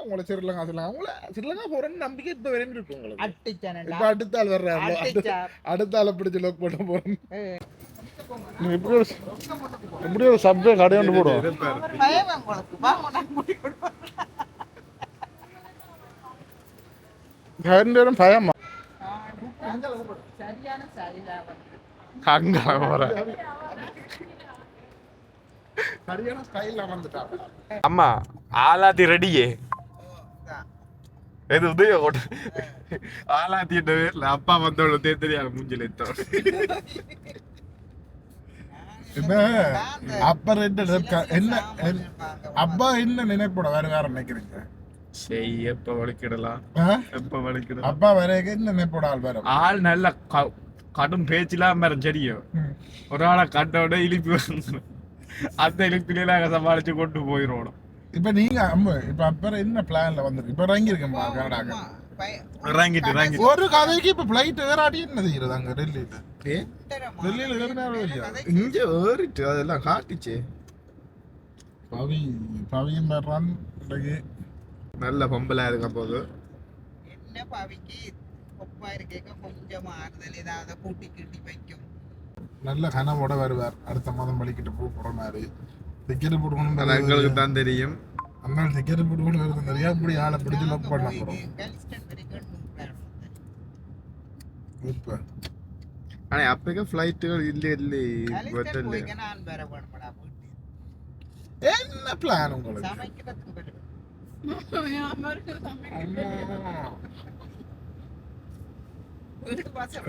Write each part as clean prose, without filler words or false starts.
உங்களை ஸ்ரீலங்கா சொல்லலாம் உங்களை ஸ்ரீலங்கா போறேன்னு நம்பிக்கை இப்ப வரையும் இருக்கு உங்களுக்கு இப்ப அடுத்த ஆள் வர்றாரு அடுத்த ஆளை பிடிச்சி லோக் போட்டு போறேன் எப்படி ஒரு சப்வே கடையாண்டு போடும் பயமா அங்க போற சரியான ஸ்டைல்ல வந்துட்டாங்க அம்மா ஆலாதி ரெடியே எது உதய ஓட்டு ஆலாத்திட்ட பேர்ல அப்பா வந்தோட தெரியாது மூஞ்சில அப்ப என்ன அப்பா என்ன நினைப்போட வேற வேற நினைக்கிறீங்க எப்ப வலிக்கிடலாம் எப்ப வலிக்கிடலாம் அப்பா வேற என்ன நினைப்போட ஆள் வேற ஆள் நல்ல கடும் பேச்செல்லாம் வேற தெரியும் ஒரு ஆளை கட்டோட இழிப்பு வந்துடும் அந்த இழிப்பில சமாளிச்சு கொண்டு போயிடும் இப்ப நீங்க இப்ப அப்புறம் என்ன பிளான்ல வந்துருக்கு இப்ப இறங்கிருக்கேன் கனடாக்கு இறங்கிட்டு ஒரு கதைக்கு இப்ப பிளைட் ஏறாடி என்ன செய்யறது அங்க டெல்லியில இங்க ஏறிட்டு அதெல்லாம் காட்டுச்சு பவியும் வர்றான் நல்ல பொம்பளா இருக்க போது என்ன பவிக்கு கொப்பா இருக்க கொஞ்சம் ஆறுதல் ஏதாவது கூட்டி கிட்டி வைக்கும் நல்ல கனவோட வருவார் அடுத்த மாதம் பலிக்கிட்டு போற மாதிரி டிக்கெட் போடுக்கணும் எங்களுக்கு தான் தெரியும் அம்மா டிக்கெட் போட்டுக்கணும் வருது நிறைய இப்படி ஆளை பிடிச்சி லோக் பண்ண போறோம் இப்ப ஆனா அப்பவே ஃளைட்டுகள் இல்ல என்ன பிளான் உங்களுக்கு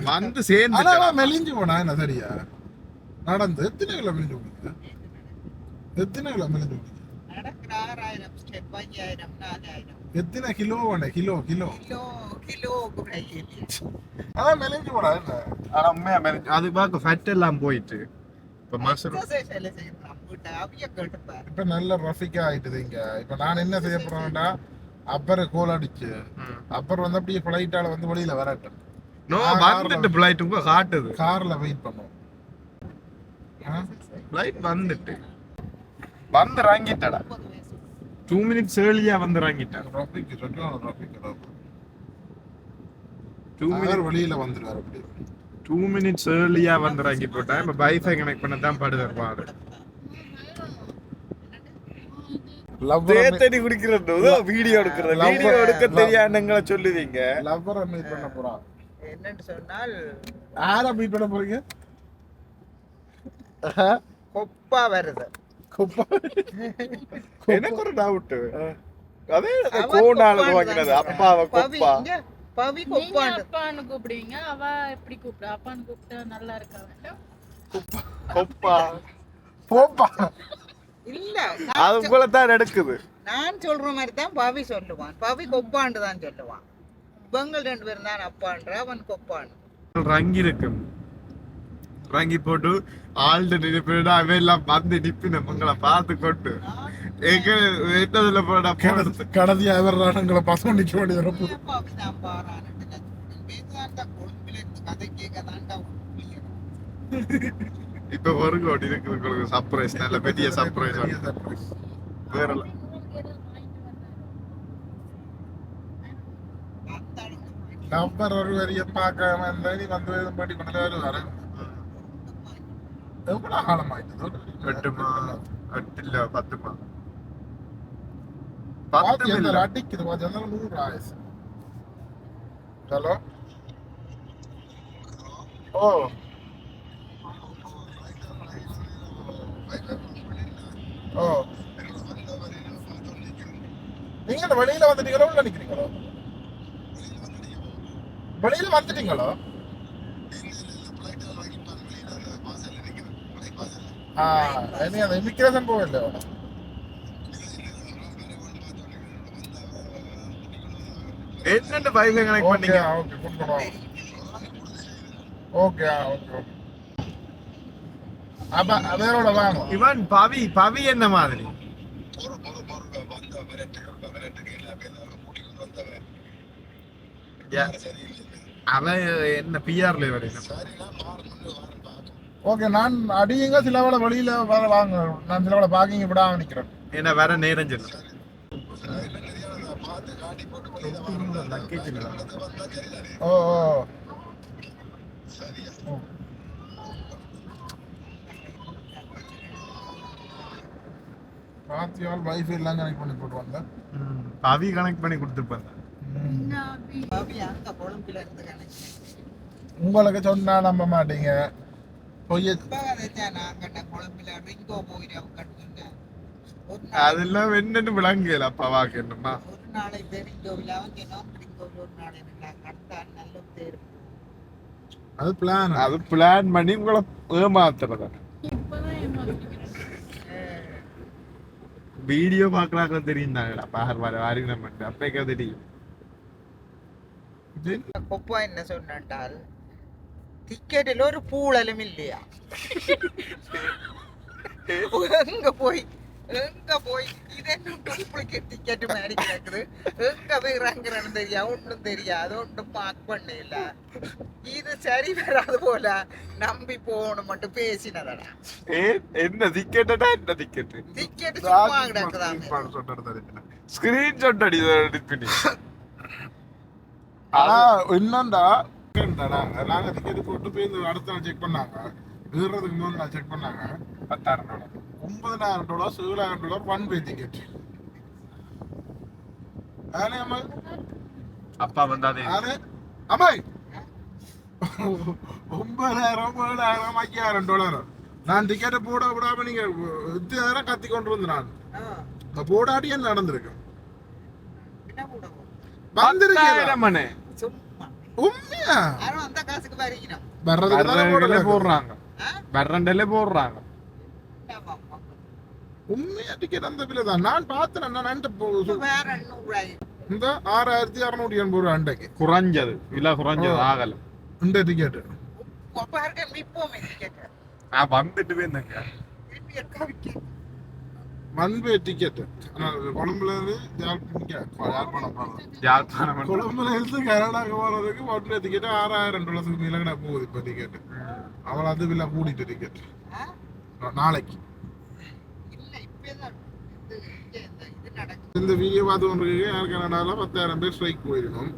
வந்து சேர்ந்து மெலிஞ்சு போனா என்ன சரியா நடந்து எத்தனை கிலோ மெலிஞ்சு போனீங்க எத்தனை கிலோ மெலிஞ்சு போனீங்க எத்தனை கிலோ வேண்டே கிலோ கிலோ கிலோ அதான் மெலிஞ்சு போனா என்ன ஆனா உண்மையா மெலிஞ்சு அது பார்க்க ஃபேட் எல்லாம் போயிட்டு இப்ப மசர் இப்ப நல்ல ரஃபிக்கா ஆயிட்டுது இங்க இப்ப நான் என்ன செய்ய போறேன்டா அப்பர் கோல் அடிச்சு அப்பர் வந்து அப்படியே பிளைட்டால வந்து வெளியில வரட்டும் நோ வந்துட்டு ஃளைட் உங்க காட்டுது கார்ல வெயிட் பண்ணோம் ஃளைட் வந்துட்டு வந்து இறங்கிட்டடா 2 minutes early வந்து இறங்கிட்டா டிராஃபிக் சரியான டிராஃபிக் 2 minutes வெளியில வந்துறாரு அப்படியே 2 minutes early வந்து இறங்கி போட்டா இப்ப வைஃபை கனெக்ட் பண்ண தான் படுவாரு தேத்தடி குடிக்கிறது வீடியோ எடுக்க தெரியாதவங்கள சொல்லுவீங்க லவ்வரை மீட் பண்ண போறான் என்னன்னு சொன்னால் யாரை மீட் பண்ண போறீங்க கொப்பா வருது கொப்பா எனக்கு ஒரு டவுட் அதே கோனால வாங்கினது அப்பாவை கொப்பா பவி கொப்பான்னு அப்பான்னு கூப்பிடுவீங்க அவ எப்படி கூப்பிடுவா அப்பான்னு கூப்பிட்டா நல்லா இருக்கா வேண்டாம் கொப்பா போப்பா இல்ல அது போல தான் நடக்குது நான் சொல்ற மாதிரி தான் பவி சொல்லுவான் பவி கொப்பான்னு தான் சொல்லுவான் இவங்க ரெண்டு பேரும் தான் அப்பான்ற அவன் கொப்பான் ரங்கி இருக்கு ரங்கி போட்டு ஆள்கிட்ட நினைப்பிடா அவையெல்லாம் வந்து நிப்பின உங்களை பார்த்து கொண்டு எங்க என்னதுல போடா கடைசியா வர்றானுங்களை பசங்க நிக்க வேண்டியது பவிதான் பாராட்டு கதை கேட்க தாண்டா இப்ப ஒரு கோடி இருக்குது உங்களுக்கு சர்ப்ரைஸ் நல்ல பெரிய சர்ப்ரைஸ் வேற நம்பர் ஒரு வரிய பார்க்காம இருந்தா நீ வந்து பாட்டி கொண்டு வர எவ்வளவு காலமாயிட்டு 8 10 அடிக்குது 100 ஆயிடுச்சு ஹலோ ஓ ஓ நீங்க வெளியில வந்துட்டீங்களோ உள்ள நிக்கிறீங்களோ வெளியில வந்துட்டீங்களோ இனி அந்த இமிகிரேஷன் போகல என்னென்ன வைஃபை கனெக்ட் பண்ணீங்க ஓகே கொடுக்கணும் ஓகே ஓகே அப்ப அதோட வாங்க இவன் பவி என்ன மாதிரி அவன் என்ன பிஆர்ல வரேன் ஓகே நான் அடியுங்க சிலவள வெளியில வாங்க நான் சிலவள பாக்கிங்க விடாம நிக்கிறேன் என்ன வேற நேரம் சொல்லு லக்கேஜ் ஓ ஓ. பாத்தியால் வைஃபை எல்லாம் கனெக்ட் பண்ணி போட்டு வந்தேன். அவி கனெக்ட் பண்ணி கொடுத்துருப்பேன். பாவி அங்க கொழும்புல இருந்து கணக்கு உங்களுக்கு சொன்னா நம்ப மாட்டீங்க. பொய்ய நாங்க கொழும்புல ரிங்கோ போயிடும் கட்டுங்க. அதெல்லாம் என்னன்னு விளங்கல அப்பா வாக்கு என்னமா ஒரு நாளை தெரிஞ்சோவில் அவங்க ரிங்கோவில் ஒரு நாளை கட்டான் நல்ல தேரும். அது பிளான். அது பிளான் பண்ணி உங்களை ஏமாத்துறத. இப்பதான் ஏமாத்திக்கிறேன். வீடியோ பாக்குறாங்க தெரியுந்தாங்களா பார் வர வாரிங்க மட்டும் அப்பேக்கா தெரியும். கொப்பா என்ன சொன்னால் டிக்கெட்டில் ஒரு பூழலும் இல்லையா. எங்க போய் இது என்ன டூப்ளிகேட் டிக்கெட் மாதிரி கிடக்குது. எங்க போய் இறங்குறேன்னு தெரியா ஒன்றும் தெரியாது ஒன்றும் மார்க் பண்ணல. இது சரி வராது போல நம்பி போகணும் மட்டும் பேசினதடா. என்ன டிக்கெட்டா என்ன டிக்கெட் டிக்கெட் சும்மா கிடக்குதாங்க. ஸ்கிரீன்ஷாட் அடிப்பி. ஆனா என்னண்டா நாங்க டிக்கெட் போட்டு போய் இந்த அடுத்த நாள் செக் பண்ணாங்க. ஏறுறதுக்கு முன்னாடி நான் செக் பண்ணாங்க $10,000 $9,000 $7,000 ஒன் வே டிக்கெட். அப்பா வந்தாதே அம்மாய் $9,000 $7,000 நான் டிக்கெட்டை போட விடாம நீங்க நேரம் கத்தி கொண்டு வந்து நான் போடாட்டி என்ன நடந்திருக்கு வந்திருக்கேன். உண்மையா அந்த காசுக்கு வரைக்கணும் வர்றதுல போடுறாங்க வர்றண்டலே போடுறாங்க. உண்மையா டிக்கெட் அந்த விலை தான் நான் பார்த்தேன். நான் வேற 100 இந்த 6,680 அண்டைக்கு குறைஞ்சது விலை குறைஞ்சது ஆகல இந்த டிக்கெட். வந்துட்டு வேணுங்க ஒன் வே டிக்கெட். கொழும்புல இருந்து யாழ்ப்பாணம் கொழும்புல இருந்து கனடாக்கு போறதுக்கு ஒன் வே டிக்கெட் $6,000 மேல போகுது இப்ப டிக்கெட். அவள் அது விலை கூடிட்டு டிக்கெட் நாளைக்கு. இந்த வீடியோ பார்த்து கொண்டிருக்க யார் கனடால 10,000 பேர் ஸ்ட்ரைக் போயிருக்கோம்.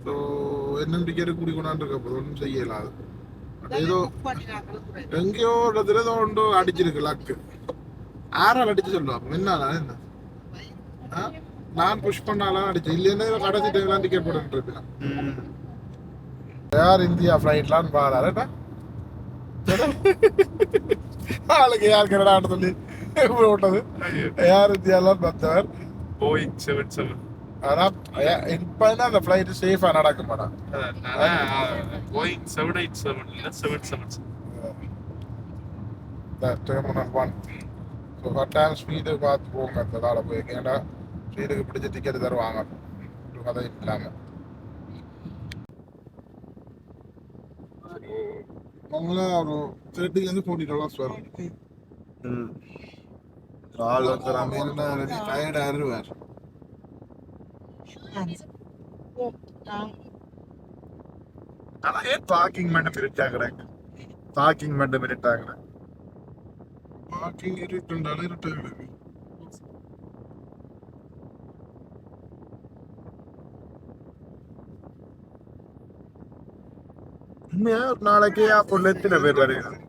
ஸோ என்ன டிக்கெட் கூடி கொண்டாண்டு இருக்க போது ஒன்றும் செய்யலாது. ஏதோ எங்கேயோ இடத்துல ஏதோ ஒன்று அடிச்சிருக்கு லக்கு. ஆறால் அடிச்சு சொல்லுவாங்க என்னால என்ன நான் புஷ் பண்ணாலும் அடிச்சேன். இல்லைன்னா கடைசி டைம்லாம் டிக்கெட் போட்டு இருப்பேன். யார் இந்தியா ஃபிளைட்லான்னு பாராருடா ஆளுக்கு யார் கனடான்னு சொல்லி போட்டது யார் இந்தியாலாம் பார்த்தவர் Boeing 77. ஆனா இப்ப அந்த ஃபிளைட் சேஃபா நடக்க மாட்டான். Boeing 787 இல்ல 777. டெர்மினல் 1 ஸோ கட்டாயம் ஸ்பீடு பார்த்து போங்க. அதனால போய் ஏன்னா ஸ்பீடுக்கு பிடிச்ச டிக்கெட் தருவாங்க ஒரு கதை இல்லாமல். அவங்களாம் ஒரு $30 $40 வரும். ஆள் வந்து டயர்டாக இருவார். ஆனா ஏன் பார்க்கிங் மட்டும் இருட்டாக்குறாங்க பார்க்கிங் மட்டும் இருட்டாக்குறாங்க பார்க்கிங் இருட்டுண்டாலும் இருட்டாகுது. உண்மையா நாளைக்கு ஏர்போர்ட்ல எத்தனை பேர் வருகிறாங்க?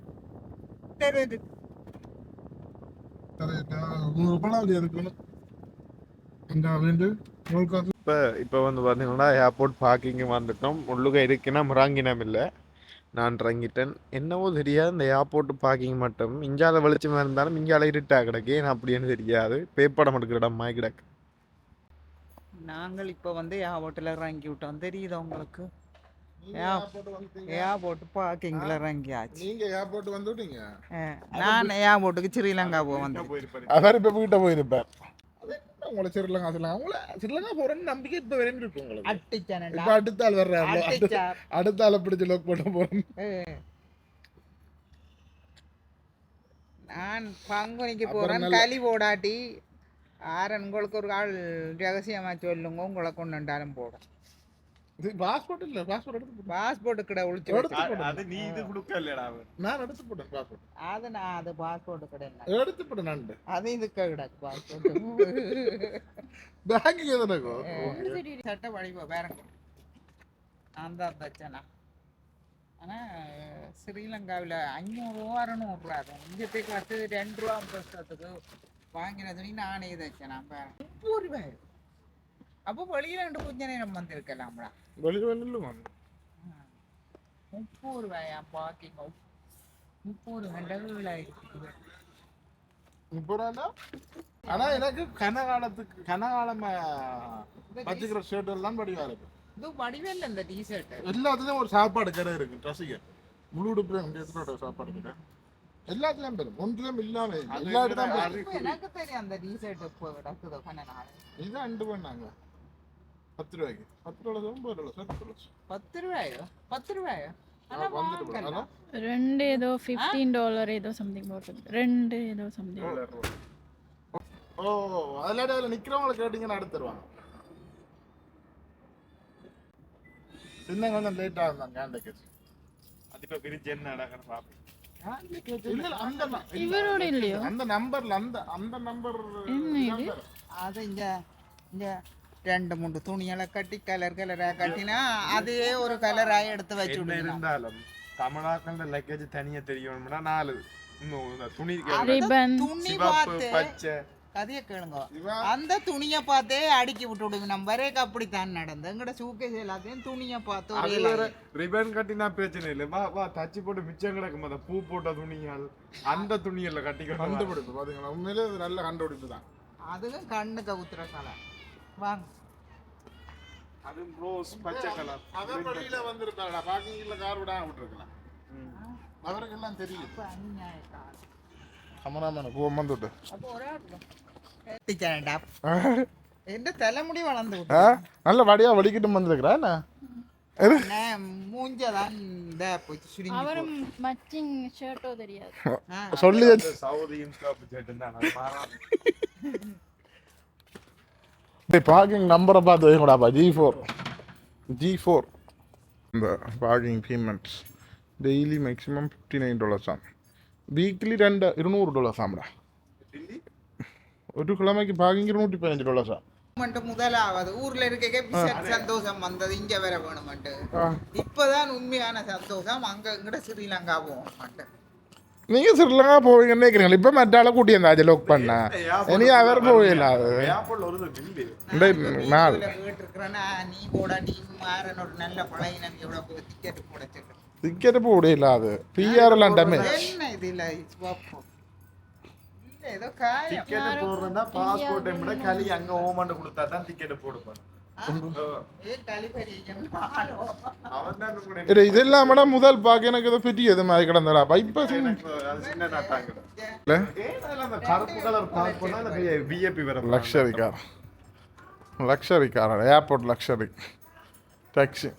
இப்போ வந்து பார்த்தீங்கன்னா ஏர்போர்ட் பார்க்கிங் வந்துட்டோம். உள்ளுக இருக்குன்னா இறங்கினம் இல்லை நான் இறங்கிட்டேன். என்னவோ தெரியாது இந்த ஏர்போர்ட் பார்க்கிங் மட்டும் இஞ்சால வெளிச்சமாக இருந்தாலும் இஞ்சால இருட்டா கிடக்கு. ஏன் அப்படின்னு தெரியாது. பேப்படம் எடுக்கிற இடம் மாய் கிடக்கு. நாங்கள் இப்போ வந்து ஏர்போர்ட்டில் இறங்கி விட்டோம். தெரியுது உங்களுக்கு ஏர்போர்ட் பார்க்கிங்ல இறங்கியாச்சு. நீங்க ஏர்போர்ட் வந்து விட்டீங்க. நான் ஏர்போர்ட்டுக்கு ஸ்ரீலங்கா போவேன். அவர் இப்ப வீட்டை போயிருப்பார். உங்களை ஸ்ரீலங்கா போறேன்னு நம்பிக்கை இப்ப வரையும் இருக்கு உங்களுக்கு. இப்ப அடுத்த ஆள் வர்றாரு. அடுத்த ஆளை பிடிச்சு லோக் போட போறேன். நான் பங்குனிக்கு போறேன். களி போடாட்டி ஆரன் உங்களுக்கு ஒரு ஆள் ரகசியமா சொல்லுங்க உங்களை கொண்டாலும் போடும். இது பாஸ்போர்ட் இல்ல, பாஸ்போர்ட் எடுத்து போட்டேன். பாஸ்போர்ட் கடை ஒளிச்சு எடுத்து வச்சிருக்கேன். போட்டேன். அது நீ இது கொடுக்கலடா அவன். நான் எடுத்து போட்டேன் பாஸ்போர்ட். அது பாஸ்போர்ட் கடை இல்லை. எடுத்து போட்டேன் நான். அது இதுக்கு கிடக்கு பாஸ்போர்ட். பேங்க்கு எதனக்கோ சட்டை வடிவ வேறங்க நான் தான் தச்சனா. ஆனால் ஸ்ரீலங்காவில் 500 600 தான். இங்கத்துக்கு வந்து 2 ரூபா வருஷத்துக்கு வாங்கின துணி நானே தச்சேன். நான் 30 ரூபாய். அப்போ வெளியில் 2 கொஞ்ச நேரம் வந்திருக்கலாம்டா. வெளியே இல்லைமா 30 ரூபாயா பாக்கிங்க. 30 கண்டகள் ஆயிருக்கு. 30 ரூபாண்டா. ஆனா எனக்கு கனகாலம் வச்சுக்கிற ஷர்ட் எல்லாம் வடிவா இருக்கு. இது வடிவேல் இந்த டிஷர்ட் எல்லாத்துலயும் ஒரு சாப்பாடு கடை இருக்கு. ட்ரெஸ்ஸுக்கு முழு உடுப்பு சாப்பாடு கடை எல்லாத்துலயும் பெரும். ஒன்றுலயும் இல்லாம எல்லா இடத்துலயும் எனக்கு தெரியும். அந்த டிஷர்ட் இப்போ கிடக்குதோ கண்ணனால. இதான் 2 பண்ணாங்க 10 ரூபாய்க்கு. 10 ரூபாய் 9 ரூபாய் 10 ரூபாயோ 10 ரூபாயோ. வந்துட்டு ரெண்டு ஏதோ $15 ஏதோ சம்திங் போட்டு ரெண்டு ஏதோ சம்திங். ஓ அதில் நிக்கிறவங்களை கேட்டீங்கன்னா அடுத்து தருவாங்க. சின்ன கொஞ்சம் லேட் ஆகும் கேண்டக்கு. அது இப்ப பிரிச்சு என்ன நடக்குன்னு பாப்போம். இல்ல அந்த இவரோட இல்லையோ அந்த நம்பர்ல அந்த நம்பர் என்ன இது? அது இங்க 2-3 துணியெல்லாம் கட்டி கலரா கட்டினா அதே ஒரு கலராக எடுத்து வச்சு என்ன விடுங்க. இருந்தாலும் தமிழாக்கள் லக்கேஜ் தனியா தெரியணும்னா 4 இன்னும் துணி ரிப்பன் துணி சிவப்பு பார்த்து பச்சை கதையை கேளுங்க. அந்த துணியை பார்த்தே அடுக்கி விட்டு விடுங்க. நம்ம வரைக்கும் அப்படித்தான் நடந்து எங்கட சூக்கேஸ் எல்லாத்தையும் துணியை பார்த்து ஒரே line. ரிப்பன் கட்டினா பிரச்சனை இல்லை. வா வா தச்சு போட்டு மிச்சம் கிடக்கும். அந்த பூ போட்ட துணிகள் அந்த துணியெல்லாம் கட்டிக்க கண்டுபிடிப்பு பாத்தீங்களா? உண்மையிலே இது நல்ல கண்டுபிடிப்பு தான். அதுவும் கண்ணுக்கு ஊத்துற கலர். வாங்க அது ரோஸ் பச்சை கலர். அவர் வழியில வந்திருந்தாடா. பார்க்கிங்ல கார் விடாம விட்டுருக்கலாம். அவருக்கு எல்லாம் தெரியும். அப்ப அநியாயக்காரன். கமராமேன கோவம் வந்துட்டு அப்போ ஒரு ஆள் எந்த தலைமுடி வளர்ந்து நல்ல வடியா வலிக்கிட்டு வந்திருக்கிறா என்ன மூஞ்சதான் இந்த போச்சு சுருங்கி அவரும் மச்சிங் ஷர்ட்டோ தெரியாது. சொல்லி சவுதி இன்ஸ்டாப் ஜெட் தான் அது மாறா. பார்க்கிங் நம்பரை பார்த்து வைங்கடாப்பா. G4 இந்த பார்க்கிங் பேமெண்ட்ஸ் டெய்லி மேக்ஸிமம் $59 ஆம். வீக்லி $200 ஆம்டா. ஒரு கிழமைக்கு பார்க்கிங் $115 ஆம். முதலாவது ஊர்ல இருக்க சந்தோஷம் வந்தது இங்க வேற வேணும்ட்டு. இப்பதான் உண்மையான சந்தோஷம். அங்க இங்கட ஸ்ரீலங்கா போக மாட்டேன். நீங்க ஸ்ரீலங்கா போவீங்கன்னு நினைக்கிறீங்களா? இப்ப மற்றால கூட்டி அந்த லோக் பண்ண இனி அவர் போயிடல. ஏர்போர்ட்ல ஒரு பில்லு கேட்டிருக்கிறேன்னா நீ போடா நீ மாறன் ஒரு நல்ல பழைய நம்பியோட போய் டிக்கெட் போட சொல்றேன். டிக்கெட் போடல. அது PR எல்லாம் டேமேஜ். என்ன இது இல்ல ஏதோ காயம். டிக்கெட் போடுறதா பாஸ்போர்ட் விட கலி அங்க ஓமண்ட் கொடுத்தா தான் டிக்கெட் போடுவாங்க. அவன் தான் கூட இது இல்லாமடா முதல் பாக்க எனக்கு ஏதோ பெரிய இது மாதிரி கிடந்தடா. இப்ப சின்ன நாட்டாங்க. அந்த கருப்பு கலர் பாஸ்போர்ட்னா அந்த VIP வர luxury car airport luxury taxi.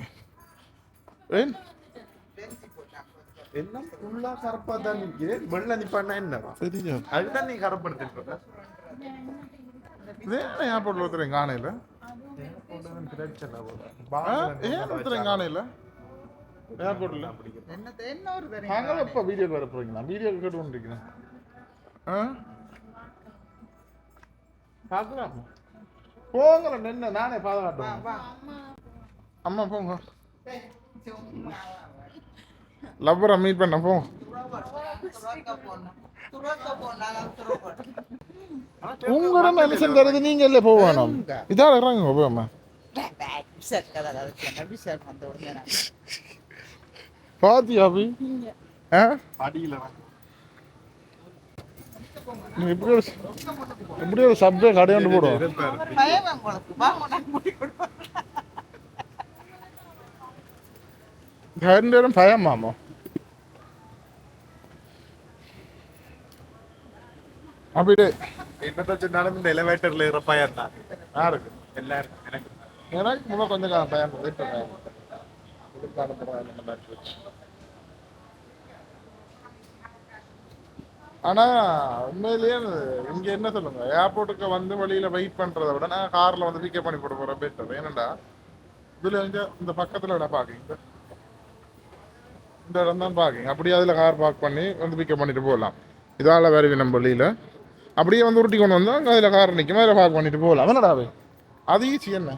என்ன ஃபுல்லா கருப்பா தான் நிக்குது. வெள்ள நிப்பானா என்னவா சரியா அதுதான் நீ கருப்படுத்திட்டு ஏர்போர்ட்ல ஒருத்தர் காணையில ஒருத்தர் காணையில ஏர்போர்ட்ல என்ன ஒரு தெரியும் நாங்களும் இப்ப வீடியோ வர போறீங்களா? வீடியோ கேட்டு கொண்டிருக்கிறேன். பார்க்கலாம் போங்கள நின்று நானே பாதுகாட்டுவேன். அம்மா போங்க லவ்வரை மீட் பண்ண போங்க. உங்களோட மனுஷன் தருது நீங்க இல்ல போகணும். இதான் இறங்குங்க போமா பாத்தியா அபி? அடியில இப்படி ஒரு சப்வே கடையாண்டு போடும். ரெண்டு பயம் மாமா. அப்படியே என்னத்த சொன்னாலும் இந்த எலிவேட்டர்ல ஏற பயம் தான் யாருக்கு? எல்லாருக்கும். எனக்கு எனக்கு முதல் கொஞ்சம் பயம். ஆனா உண்மையிலேயே இங்க என்ன சொல்லுங்க, ஏர்போர்ட்டுக்கு வந்து வழியில வெயிட் பண்றதை விட நான் கார்ல வந்து பிக்கப் பண்ணி போட போறேன் பெட்டர். ஏனண்டா இதுல இந்த பக்கத்துல இடம் பார்க்கிங், இந்த இடம் தான் பார்க்கிங். அப்படியே அதில் கார் பார்க் பண்ணி வந்து பிக்கப் பண்ணிட்டு போகலாம். இதால் வருவி நம்ம வழியில் அப்படியே வந்து உருட்டி கொண்டு வந்தால் அங்கே அதில் கார் நிற்கும், அதில் பார்க் பண்ணிட்டு போகலாம். என்னடாவே அது ஈஸி என்ன?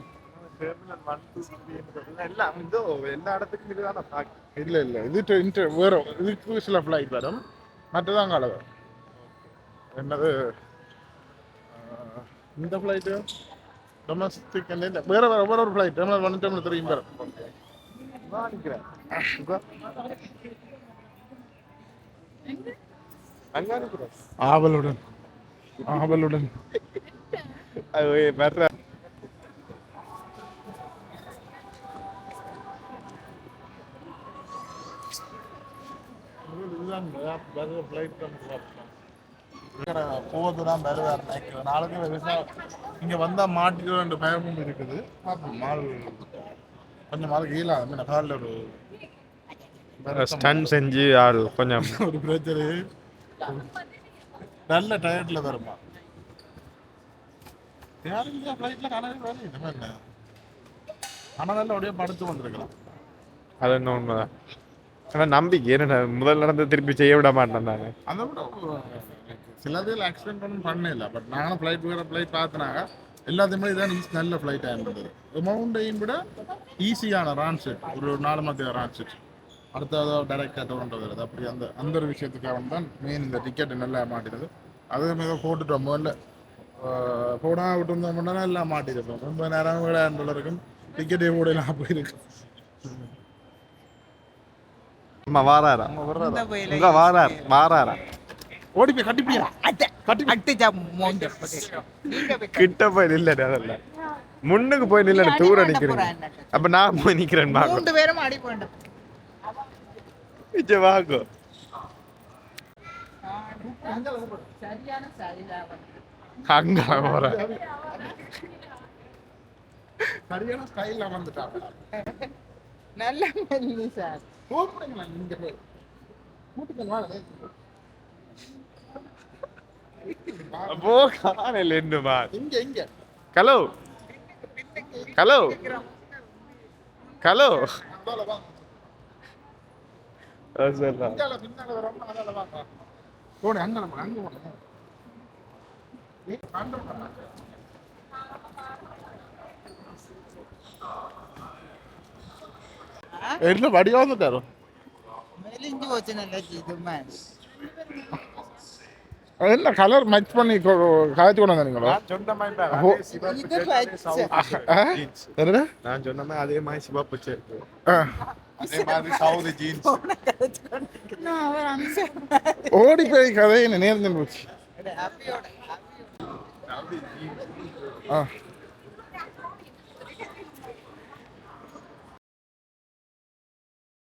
எல்லாம் இதோ எல்லா இடத்துக்கும் இதுதான பாக்கி. இல்லை இல்லை, இது வேறு இதுக்கு சில ஃப்ளைட் வரும், மற்றதான் கால வரும். என்னது இந்த ஃப்ளைட்டு டொமஸ்டிக் இல்லை, வேற வேற ஒரு ஃப்ளைட் டெர்மினல் 1 டெர்மினல் 3 வரும். நினைக்கிறேன் அங்க இருக்கிறேன் ஆவலுடன் ஆவலுடன் அது வர்ற போவது தான் வருவார் நினைக்கிறேன். நாளைக்கு இங்கே வந்தால் மாட்டிக்க வேண்டிய பயமும் இருக்குது. பார்ப்போம், மால் கொஞ்சம் மாலுக்கு ஈழாது காலில் ஒரு ஸ்டன் செஞ்சு ஆள் கொஞ்சம் ஒரு பிரச்சனை, நல்ல டயர்டில் வருமா. யாரும் இந்த ஃப்ளைட்டில் காணவே வேலை இந்த மாதிரி என்ன, ஆனால் நல்ல அப்படியே படுத்து கொண்டிருக்கலாம். அது என்ன உண்மைதான். ஆனால் நம்பிக்கை என்ன முதல் நடந்து திருப்பி செய்ய விட மாட்டேன் நான். அதை விட சிலதில் ஆக்சிடென்ட் ஒன்றும் பண்ணல. பட் நானும் ஃப்ளைட் வேறு ஃப்ளைட் பார்த்தினாங்க, எல்லாத்தையுமே இதான் நல்ல ஃப்ளைட்டாக இருந்தது. அமௌண்ட்டையும் விட ஈஸியான ரான்செட், ஒரு 4 மத்திய ரான்செட். அடுத்தது டைரெக்டாக டோன்றது அப்படி அந்த ஒரு விஷயத்துக்காக தான் மெயின் இந்த டிக்கெட் நல்லா மாட்டினது. அதே மாதிரி போட்டுட்டோம் முதல்ல போனால் விட்டு இருந்தோம்னா எல்லாம் மாட்டிருப்போம். ரொம்ப நேரம் $7,000 டிக்கெட்டே போடலாம் போயிருக்கு. வாராரா உங்க வாராரா ஓடி போய் கட்டிப்பியா கிட்ட போய் நில்லடு, அதெல்லாம் முன்னுக்கு போய் நில்லடு, தூர நிக்கிறேன். அப்ப நான் போய் நிக்கிறேன். 3 பேரும் அடி போண்டோம். வாங்கோ சரியான சரிதான் அங்க போற சரியான ஸ்டைல்ல வந்துட்டாங்க. நல்ல மெல்லி சார். கூப்பிடுங்களா நீங்க போய் கூப்பிட்டுங்களா. அப்போ காணல என்னமா இங்க இங்க ஹலோ ஹலோ ஹலோ அதால வாங்க, சொல்லலாம். இந்தால பின்னால வரோம்னா அதால வாங்க. போடு அங்க நம்ம அங்க போறோம். காண்டர் பண்ணா என்ன வடிவா வந்துட்டாரோ. மெலிஞ்சு போச்சு நல்ல இது மேன். என்ன கலர் மேட்ச் பண்ணி காய்ச்சி கொண்டு வந்தீங்களா? நான் சொன்ன மாதிரி ஓ. இது பச்சை. என்னடா நான் சொன்ன மாதிரி அதே மாதிரி சிவப்பு சேர்த்து ஆ. அதே மாதிரி சவுதி ஜீன்ஸ். நான் அவர் அம்சம். ஓடி போய் கதையை நேர்ந்து போச்சு. அபியோட ஆ